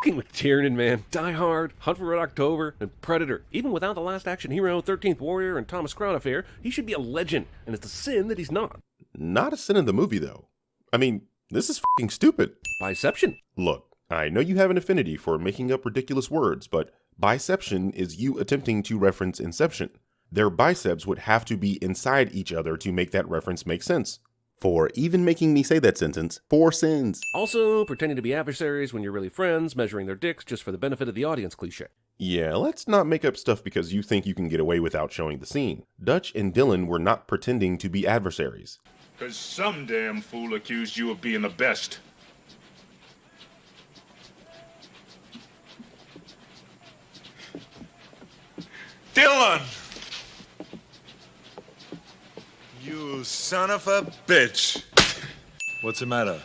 Fucking McTiernan, man. Die Hard, Hunt for Red October, and Predator. Even without the Last Action Hero, 13th Warrior, and Thomas Crown Affair, he should be a legend, and it's a sin that he's not. Not a sin in the movie, though. I mean, this is fucking stupid. Biception. Look, I know you have an affinity for making up ridiculous words, but biception is you attempting to reference Inception. Their biceps would have to be inside each other to make that reference make sense. For even making me say that sentence, 4 sins. Also, pretending to be adversaries when you're really friends, measuring their dicks just for the benefit of the audience cliche. Yeah, let's not make up stuff because you think you can get away without showing the scene. Dutch and Dylan were not pretending to be adversaries. Cause some damn fool accused you of being the best. Dylan! You son of a bitch. What's the matter?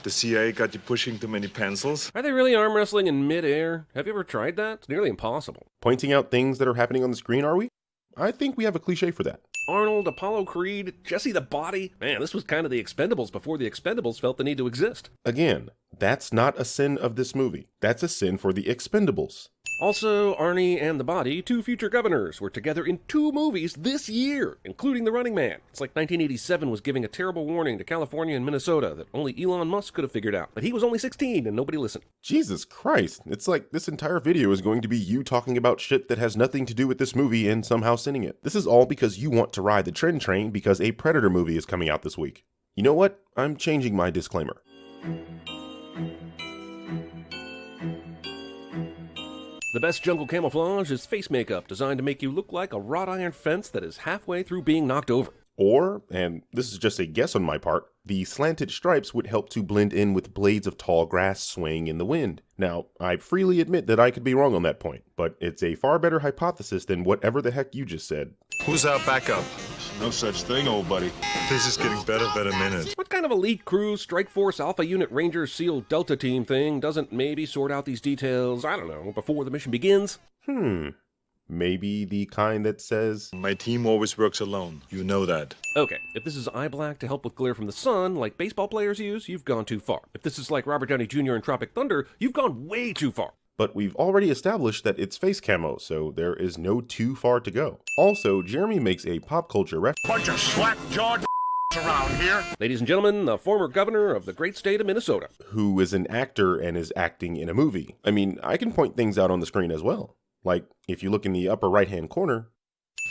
The CIA got you pushing too many pencils? Are they really arm wrestling in mid-air? Have you ever tried that? It's nearly impossible. Pointing out things that are happening on the screen, are we? I think we have a cliche for that. Arnold, Apollo Creed, Jesse the Body. Man, this was kind of the Expendables before the Expendables felt the need to exist. Again, that's not a sin of this movie. That's a sin for the Expendables. Also, Arnie and the Body, 2 future governors, were together in 2 movies this year, including The Running Man. It's like 1987 was giving a terrible warning to California and Minnesota that only Elon Musk could have figured out. But he was only 16 and nobody listened. Jesus Christ, it's like this entire video is going to be you talking about shit that has nothing to do with this movie and somehow sinning it. This is all because you want to ride the trend train because a Predator movie is coming out this week. You know what? I'm changing my disclaimer. The best jungle camouflage is face makeup designed to make you look like a wrought iron fence that is halfway through being knocked over. Or, and this is just a guess on my part, the slanted stripes would help to blend in with blades of tall grass swaying in the wind. Now, I freely admit that I could be wrong on that point, but it's a far better hypothesis than whatever the heck you just said. Who's our backup? No such thing, old buddy. This is getting better by the minute. What kind of elite crew, Strike Force, Alpha Unit, Ranger, SEAL, Delta Team thing doesn't maybe sort out these details, I don't know, before the mission begins? Maybe the kind that says, My team always works alone. You know that. Okay, if this is eye black to help with glare from the sun, like baseball players use, you've gone too far. If this is like Robert Downey Jr. in Tropic Thunder, you've gone way too far. But we've already established that it's face camo, so there is no too far to go. Also, Jeremy makes a pop culture reference. Bunch of slack-jawed around here. Ladies and gentlemen, the former governor of the great state of Minnesota. Who is an actor and is acting in a movie. I mean, I can point things out on the screen as well. Like, if you look in the upper right-hand corner.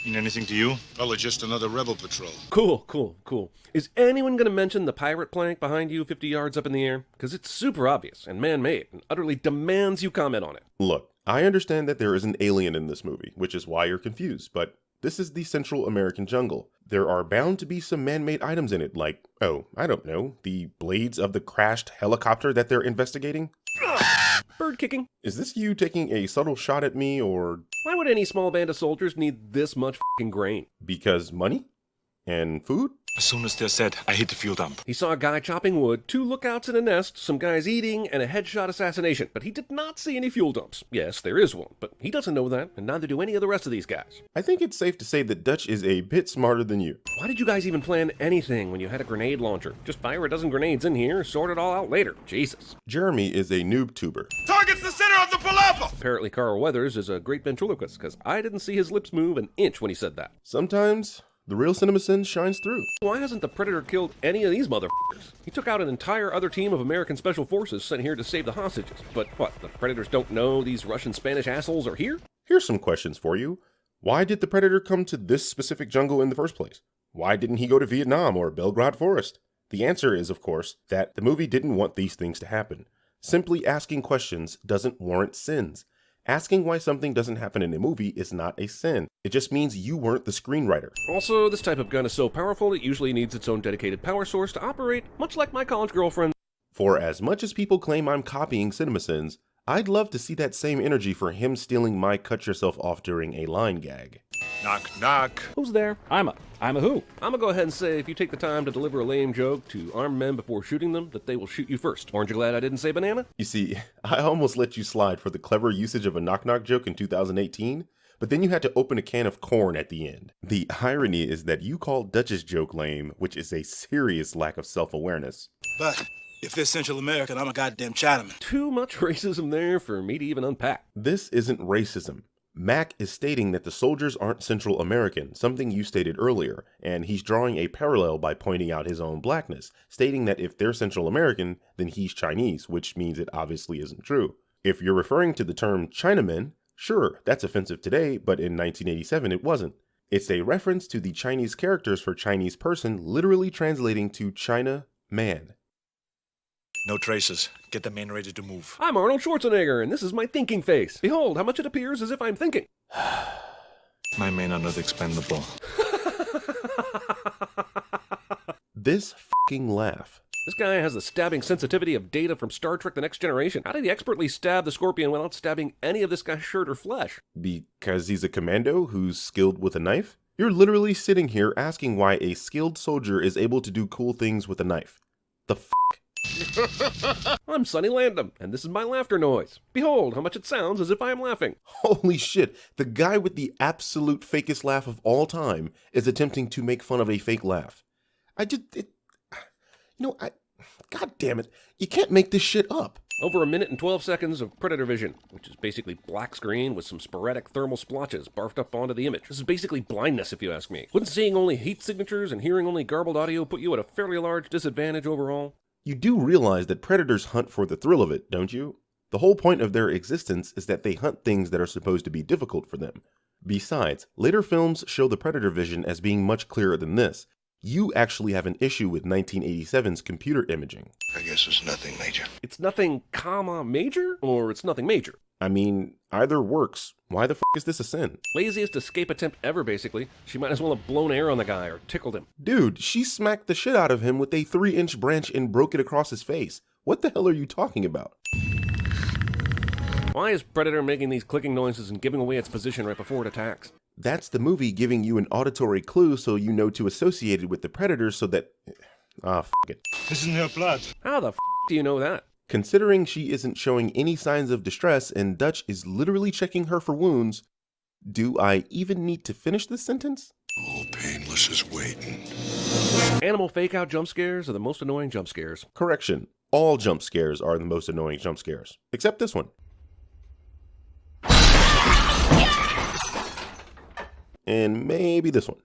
Mean anything to you? Probably just another rebel patrol. Cool. Is anyone going to mention the pirate plank behind you 50 yards up in the air? Because it's super obvious and man-made and utterly demands you comment on it. Look, I understand that there is an alien in this movie, which is why you're confused, but this is the Central American jungle. There are bound to be some man-made items in it, like, I don't know, the blades of the crashed helicopter that they're investigating? Bird kicking. Is this you taking a subtle shot at me, or... Why would any small band of soldiers need this much f***ing grain? Because money? And food? As soon as they're set, I hit the fuel dump. He saw a guy chopping wood, 2 lookouts in a nest, some guys eating, and a headshot assassination. But he did not see any fuel dumps. Yes, there is one, but he doesn't know that, and neither do any of the rest of these guys. I think it's safe to say that Dutch is a bit smarter than you. Why did you guys even plan anything when you had a grenade launcher? Just fire a dozen grenades in here, sort it all out later. Jesus. Jeremy is a noob tuber. Target's the center of the palapa! Apparently Carl Weathers is a great ventriloquist, because I didn't see his lips move an inch when he said that. Sometimes the real CinemaSins shines through. Why hasn't the Predator killed any of these motherfuckers? He took out an entire other team of American Special Forces sent here to save the hostages. But what, the Predators don't know these Russian Spanish assholes are here? Here's some questions for you. Why did the Predator come to this specific jungle in the first place? Why didn't he go to Vietnam or Belgrade Forest? The answer is, of course, that the movie didn't want these things to happen. Simply asking questions doesn't warrant sins. Asking why something doesn't happen in a movie is not a sin. It just means you weren't the screenwriter. Also, this type of gun is so powerful it usually needs its own dedicated power source to operate, much like my college girlfriend. For as much as people claim I'm copying CinemaSins, I'd love to see that same energy for him stealing my cut yourself off during a line gag. Knock, knock. Who's there? I'm a who? I'm gonna go ahead and say if you take the time to deliver a lame joke to armed men before shooting them, that they will shoot you first. Aren't you glad I didn't say banana? You see, I almost let you slide for the clever usage of a knock-knock joke in 2018, but then you had to open a can of corn at the end. The irony is that you called Dutch's joke lame, which is a serious lack of self-awareness. But If they're Central American, I'm a goddamn Chinaman. Too much racism there for me to even unpack. This isn't racism. Mac is stating that the soldiers aren't Central American, something you stated earlier, and he's drawing a parallel by pointing out his own blackness, stating that if they're Central American, then he's Chinese, which means it obviously isn't true. If you're referring to the term Chinaman, sure, that's offensive today, but in 1987 it wasn't. It's a reference to the Chinese characters for Chinese person, literally translating to China man. No traces. Get the men ready to move. I'm Arnold Schwarzenegger, and this is my thinking face. Behold how much it appears as if I'm thinking. My men are not expendable. This fucking laugh. This guy has the stabbing sensitivity of Data from Star Trek The Next Generation. How did he expertly stab the Scorpion without stabbing any of this guy's shirt or flesh? Because he's a commando who's skilled with a knife? You're literally sitting here asking why a skilled soldier is able to do cool things with a knife. The f***? I'm Sonny Landham, and this is my laughter noise. Behold how much it sounds as if I am laughing. Holy shit, the guy with the absolute fakest laugh of all time is attempting to make fun of a fake laugh. God damn it, you can't make this shit up. Over 1 minute and 12 seconds of Predator vision, which is basically black screen with some sporadic thermal splotches barfed up onto the image. This is basically blindness, if you ask me. Wouldn't seeing only heat signatures and hearing only garbled audio put you at a fairly large disadvantage overall? You do realize that predators hunt for the thrill of it, don't you? The whole point of their existence is that they hunt things that are supposed to be difficult for them. Besides, later films show the predator vision as being much clearer than this. You actually have an issue with 1987's computer imaging. I guess it's nothing major. It's nothing, major? Or it's nothing major? I mean, either works. Why the f*** is this a sin? Laziest escape attempt ever, basically. She might as well have blown air on the guy or tickled him. Dude, she smacked the shit out of him with a 3-inch branch and broke it across his face. What the hell are you talking about? Why is Predator making these clicking noises and giving away its position right before it attacks? That's the movie giving you an auditory clue so you know to associate it with the predator so that... f*** it. This is your blood. How the f*** do you know that? Considering she isn't showing any signs of distress and Dutch is literally checking her for wounds, do I even need to finish this sentence? All painless is waiting. Animal fake-out jump scares are the most annoying jump scares. Correction, all jump scares are the most annoying jump scares, except this one. And maybe this one.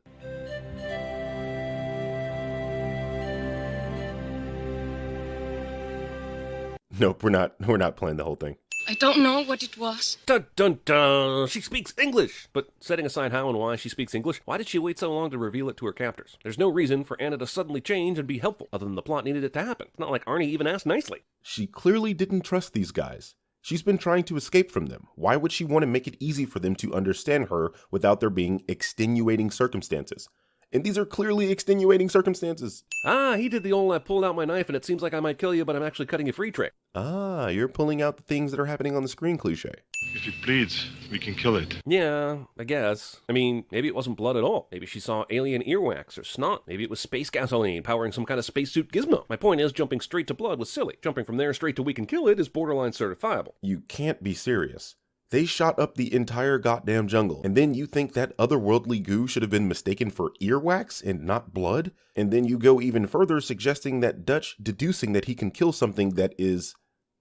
Nope, we're not playing the whole thing. I don't know what it was. Dun dun dun! She speaks English! But setting aside how and why she speaks English, why did she wait so long to reveal it to her captors? There's no reason for Anna to suddenly change and be helpful, other than the plot needed it to happen. It's not like Arnie even asked nicely. She clearly didn't trust these guys. She's been trying to escape from them. Why would she want to make it easy for them to understand her without there being extenuating circumstances? And these are clearly extenuating circumstances. Ah, he did the old I pulled out my knife and it seems like I might kill you, but I'm actually cutting you free trick. Ah, you're pulling out the things that are happening on the screen cliche. If it bleeds, we can kill it. Yeah, I guess. I mean, maybe it wasn't blood at all. Maybe she saw alien earwax or snot. Maybe it was space gasoline powering some kind of spacesuit gizmo. My point is, jumping straight to blood was silly. Jumping from there straight to we can kill it is borderline certifiable. You can't be serious. They shot up the entire goddamn jungle, and then you think that otherworldly goo should have been mistaken for earwax and not blood? And then you go even further, suggesting that Dutch deducing that he can kill something that is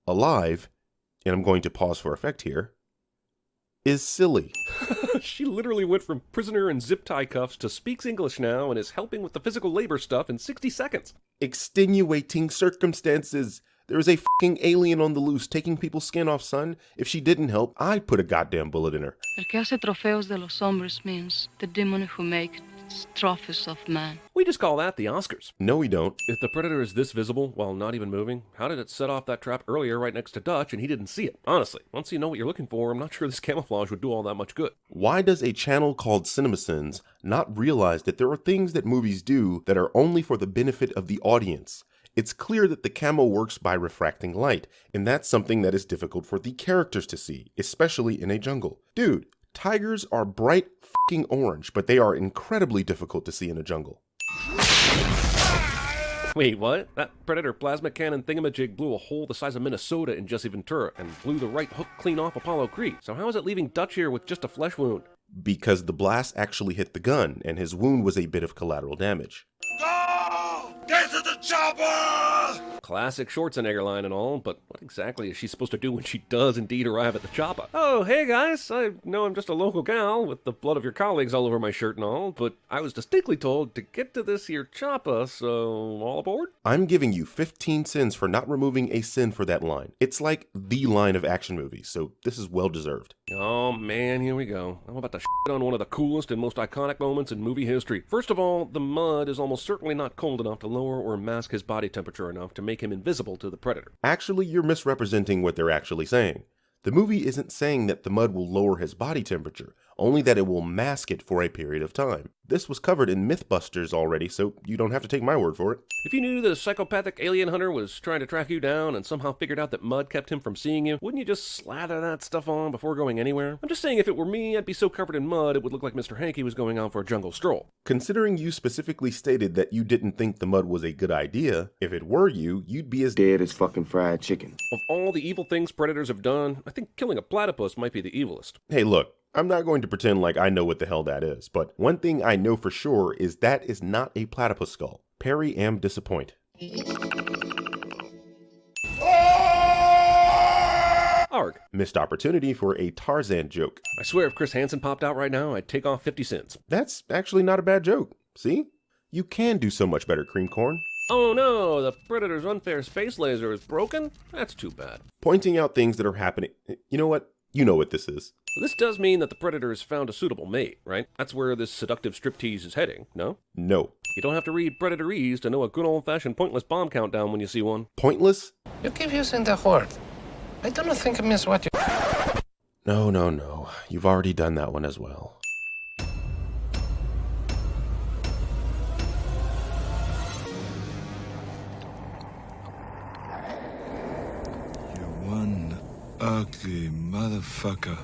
alive, and I'm going to pause for effect here, is silly. She literally went from prisoner in zip tie cuffs to speaks English now and is helping with the physical labor stuff in 60 seconds. Extenuating circumstances. There is a fucking alien on the loose taking people's skin off, son. If she didn't help, I'd put a goddamn bullet in her. El que hace trofeos de los hombres means the demon who makes trophies of man. We just call that the Oscars. No, we don't. If the Predator is this visible while not even moving, how did it set off that trap earlier right next to Dutch and he didn't see it? Honestly, once you know what you're looking for, I'm not sure this camouflage would do all that much good. Why does a channel called CinemaSins not realize that there are things that movies do that are only for the benefit of the audience? It's clear that the camo works by refracting light, and that's something that is difficult for the characters to see, especially in a jungle. Dude, tigers are bright fucking orange, but they are incredibly difficult to see in a jungle. Wait, what? That Predator plasma cannon thingamajig blew a hole the size of Minnesota in Jesse Ventura and blew the right hook clean off Apollo Creed. So how is it leaving Dutch here with just a flesh wound? Because the blast actually hit the gun, and his wound was a bit of collateral damage. Go! Get Get to the chopper! Classic Schwarzenegger line and all, but what exactly is she supposed to do when she does indeed arrive at the chopper? Oh, hey guys, I know I'm just a local gal with the blood of your colleagues all over my shirt and all, but I was distinctly told to get to this here chopper, so all aboard? I'm giving you 15 sins for not removing a sin for that line. It's like the line of action movies, so this is well deserved. Oh man, here we go. I'm about to shit on one of the coolest and most iconic moments in movie history. First of all, the mud is almost certainly not cold enough to lower or mask his body temperature enough to make him invisible to the predator. Actually, you're misrepresenting what they're actually saying. The movie isn't saying that the mud will lower his body temperature, only that it will mask it for a period of time. This was covered in Mythbusters already, so you don't have to take my word for it. If you knew that a psychopathic alien hunter was trying to track you down and somehow figured out that mud kept him from seeing you, wouldn't you just slather that stuff on before going anywhere? I'm just saying if it were me, I'd be so covered in mud it would look like Mr. Hanky was going out for a jungle stroll. Considering you specifically stated that you didn't think the mud was a good idea, if it were you, you'd be as dead as fucking fried chicken. Of all the evil things predators have done, I think killing a platypus might be the evilest. Hey look, I'm not going to pretend like I know what the hell that is, but one thing I know for sure is that is not a platypus skull. Perry am disappoint. Arg. Missed opportunity for a Tarzan joke. I swear if Chris Hansen popped out right now, I'd take off 50 cents. That's actually not a bad joke. See? You can do so much better, cream corn. Oh no, the Predator's unfair space laser is broken? That's too bad. Pointing out things that are happening. You know what? You know what this is. This does mean that the Predator has found a suitable mate, right? That's where this seductive striptease is heading, no? No. You don't have to read Predatorese to know a good old-fashioned pointless bomb countdown when you see one. Pointless? You keep using the word. I don't think it means what you... No. You've already done that one as well. You one ugly motherfucker.